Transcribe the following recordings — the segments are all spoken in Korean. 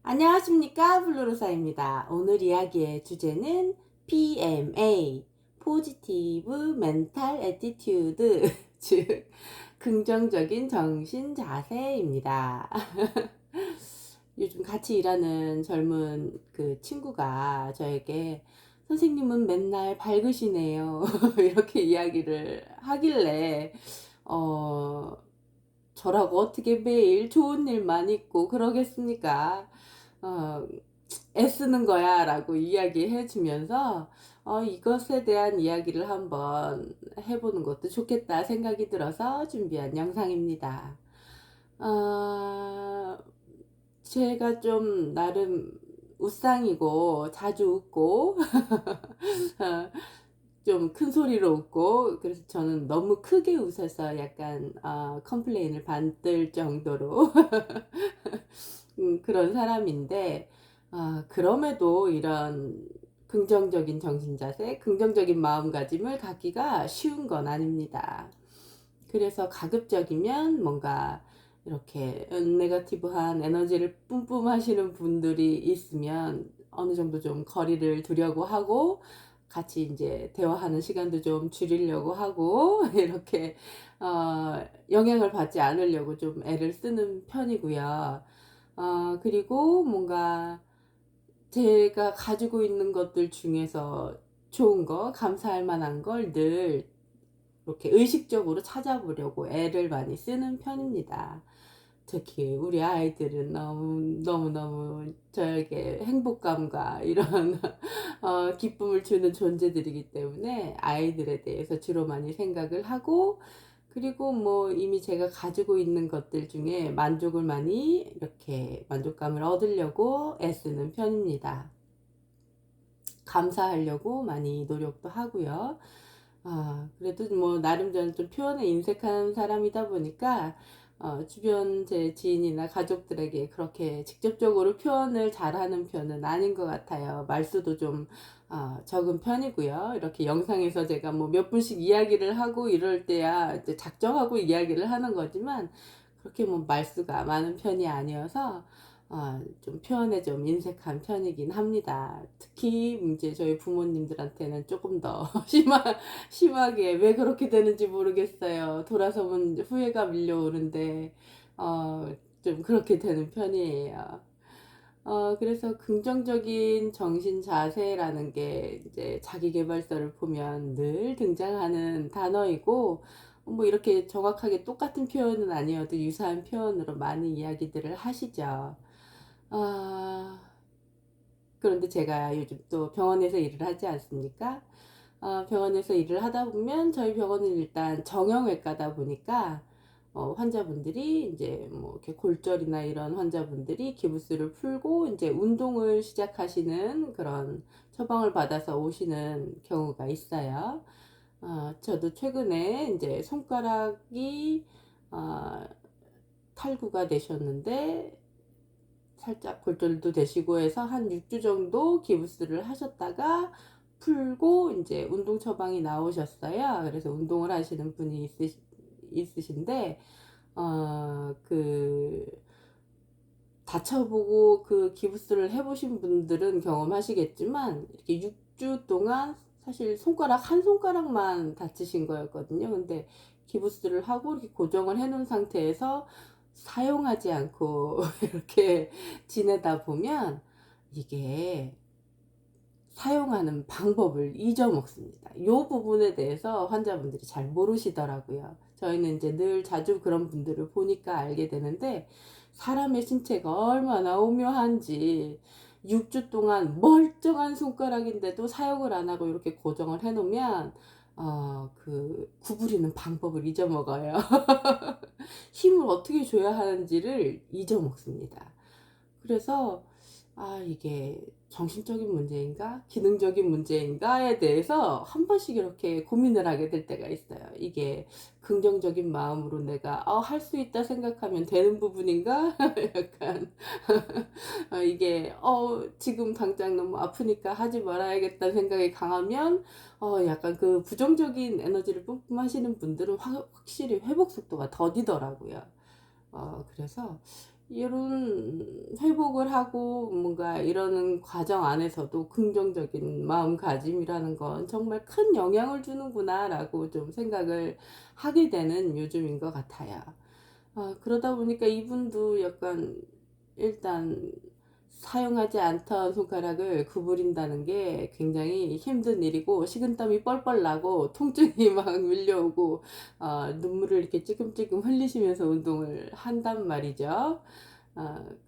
안녕하십니까, 블루로사입니다. 오늘 이야기의 주제는 PMA, 포지티브 멘탈 애티튜드, 즉 긍정적인 정신 자세입니다. 요즘 같이 일하는 젊은 그 친구가 저에게 선생님은 맨날 밝으시네요. 이렇게 이야기를 하길래 어 저라고 어떻게 매일 좋은 일만 있고 그러겠습니까? 어, 애쓰는 거야 라고 이야기해 주면서 이것에 대한 이야기를 한번 해보는 것도 좋겠다 생각이 들어서 준비한 영상입니다. 어, 제가 좀 나름 웃상이고 자주 웃고 좀 큰 소리로 웃고, 그래서 저는 너무 크게 웃어서 약간 컴플레인을 받을 정도로 그런 사람인데, 그럼에도 이런 긍정적인 정신자세, 긍정적인 마음가짐을 갖기가 쉬운 건 아닙니다. 그래서 가급적이면 뭔가 이렇게 네거티브한 에너지를 뿜뿜 하시는 분들이 있으면 어느 정도 좀 거리를 두려고 하고, 같이 이제 대화하는 시간도 좀 줄이려고 하고 이렇게 영향을 받지 않으려고 좀 애를 쓰는 편이고요. 그리고 뭔가 제가 가지고 있는 것들 중에서 좋은 거, 감사할 만한 걸 늘 이렇게 의식적으로 찾아보려고 애를 많이 쓰는 편입니다. 특히 우리 아이들은 너무너무 저에게 행복감과 이런 기쁨을 주는 존재들이기 때문에 아이들에 대해서 주로 많이 생각을 하고, 그리고 뭐 이미 제가 가지고 있는 것들 중에 만족을 많이 이렇게 만족감을 얻으려고 애쓰는 편입니다. 감사하려고 많이 노력도 하고요. 그래도 뭐 나름 저는 좀 표현에 인색한 사람이다 보니까 주변 제 지인이나 가족들에게 그렇게 직접적으로 표현을 잘하는 편은 아닌 것 같아요. 말수도 좀 적은 편이고요. 이렇게 영상에서 제가 뭐 몇 분씩 이야기를 하고 이럴 때야 이제 작정하고 이야기를 하는 거지만, 그렇게 뭐 말수가 많은 편이 아니어서 좀 표현에 좀 인색한 편이긴 합니다. 특히 이제 저희 부모님들한테는 조금 더 심하게, 왜 그렇게 되는지 모르겠어요. 돌아서면 후회가 밀려오는데 좀 그렇게 되는 편이에요. 그래서 긍정적인 정신 자세라는 게 이제 자기계발서를 보면 늘 등장하는 단어이고, 뭐 이렇게 정확하게 똑같은 표현은 아니어도 유사한 표현으로 많은 이야기들을 하시죠. 아, 그런데 제가 요즘 또 병원에서 일을 하지 않습니까? 병원에서 일을 하다 보면 저희 병원은 일단 정형외과다 보니까 환자분들이 이제 뭐 이렇게 골절이나 이런 환자분들이 기부스를 풀고 이제 운동을 시작하시는 그런 처방을 받아서 오시는 경우가 있어요. 저도 최근에 이제 손가락이 어, 탈구가 되셨는데, 살짝 골절도 되시고 해서 한 6주 정도 기부스를 하셨다가 풀고 이제 운동 처방이 나오셨어요. 그래서 운동을 하시는 분이 있으신데, 그 다쳐보고 그 기부스를 해보신 분들은 경험하시겠지만, 이렇게 6주 동안 사실 손가락 한 손가락만 다치신 거였거든요. 근데 기부스를 하고 이렇게 고정을 해 놓은 상태에서 사용하지 않고 이렇게 지내다 보면 이게 사용하는 방법을 잊어먹습니다. 이 부분에 대해서 환자분들이 잘 모르시더라고요. 저희는 이제 늘 자주 그런 분들을 보니까 알게 되는데, 사람의 신체가 얼마나 오묘한지 6주 동안 멀쩡한 손가락인데도 사용을 안 하고 이렇게 고정을 해 놓으면 그 구부리는 방법을 잊어먹어요. 힘을 어떻게 줘야 하는지를 잊어먹습니다. 그래서 이게 정신적인 문제인가 기능적인 문제인가에 대해서 한 번씩 이렇게 고민을 하게 될 때가 있어요. 이게 긍정적인 마음으로 내가 할 수 있다 생각하면 되는 부분인가? 약간 이게 지금 당장 너무 아프니까 하지 말아야겠다는 생각이 강하면 약간 그 부정적인 에너지를 뿜뿜하시는 분들은 확실히 회복 속도가 더디더라고요. 그래서 이런 회복을 하고 뭔가 이러는 과정 안에서도 긍정적인 마음가짐이라는 건 정말 큰 영향을 주는구나라고 좀 생각을 하게 되는 요즘인 것 같아요. 그러다 보니까 이분도 약간 일단 사용하지 않던 손가락을 구부린다는 게 굉장히 힘든 일이고 식은땀이 뻘뻘 나고 통증이 막 밀려오고 눈물을 이렇게 찔끔찔끔 흘리시면서 운동을 한단 말이죠.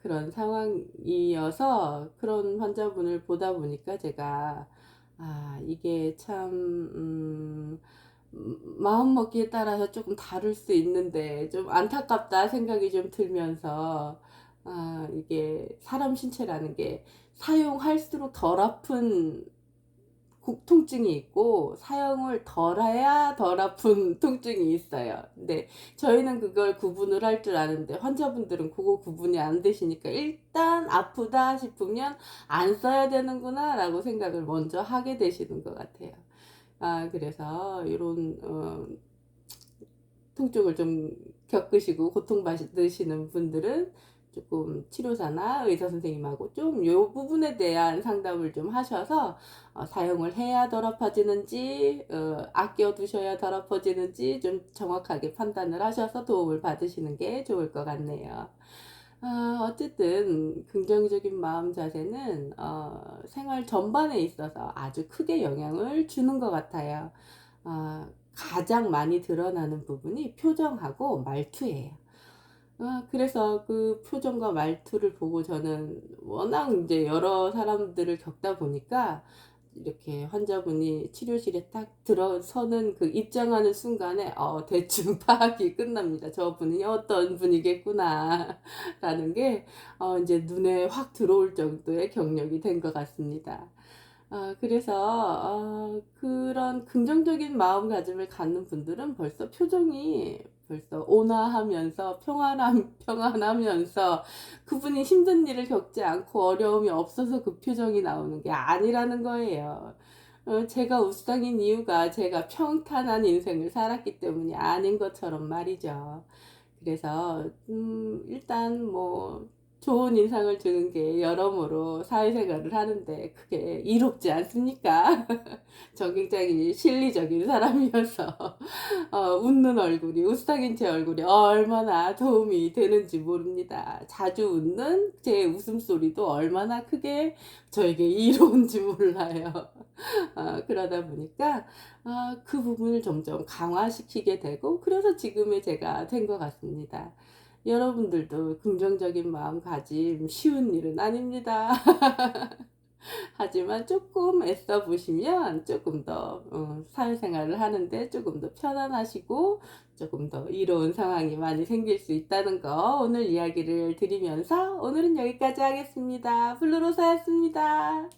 그런 상황이어서 그런 환자분을 보다 보니까 제가 이게 참 마음먹기에 따라서 조금 다를 수 있는데 좀 안타깝다 생각이 좀 들면서 이게 사람 신체라는 게 사용할수록 덜 아픈 통증이 있고 사용을 덜 해야 덜 아픈 통증이 있어요. 근데 저희는 그걸 구분을 할 줄 아는데 환자분들은 그거 구분이 안 되시니까 일단 아프다 싶으면 '안 써야 되는구나.'라고 생각을 먼저 하게 되시는 것 같아요. 그래서 요런 통증을 좀 겪으시고 고통받으시는 분들은 조금 치료사나 의사 선생님하고 좀 요 부분에 대한 상담을 좀 하셔서 사용을 해야 덜 아파지는지 아껴 두셔야 덜 아파지는지 좀 정확하게 판단을 하셔서 도움을 받으시는 게 좋을 것 같네요. 어쨌든 긍정적인 마음 자세는 생활 전반에 있어서 아주 크게 영향을 주는 것 같아요. 가장 많이 드러나는 부분이 표정하고 말투예요. 그래서 그 표정과 말투를 보고 저는 워낙 이제 여러 사람들을 겪다 보니까 이렇게 환자분이 치료실에 딱 들어서는 그 입장하는 순간에 대충 파악이 끝납니다. '저분이 어떤 분이겠구나.'라는 게 인제 눈에 확 들어올 정도의 경력이 된 것 같습니다. 그래서 그런 긍정적인 마음가짐을 갖는 분들은 벌써 표정이 벌써 온화하면서 평안하면서 그분이 힘든 일을 겪지 않고 어려움이 없어서 그 표정이 나오는 게 아니라는 거예요. 제가 우상인 이유가 제가 평탄한 인생을 살았기 때문이 아닌 것처럼 말이죠. 그래서 일단 뭐 좋은 인상을 주는 게 여러모로 사회생활을 하는데 그게 이롭지 않습니까? 저 굉장히 실리적인 사람이어서 웃는 얼굴이 우스탁인 제 얼굴이 얼마나 도움이 되는지 모릅니다. 자주 웃는 제 웃음소리도 얼마나 크게 저에게 이로운지 몰라요. 그러다 보니까 그 부분을 점점 강화시키게 되고 그래서 지금의 제가 된 것 같습니다. 여러분들도 긍정적인 마음가짐 쉬운 일은 아닙니다. 하지만 조금 애써 보시면 조금 더 사회생활을 하는데 조금 더 편안하시고 조금 더 이로운 상황이 많이 생길 수 있다는 거 오늘 이야기를 드리면서 오늘은 여기까지 하겠습니다. 블루로사였습니다.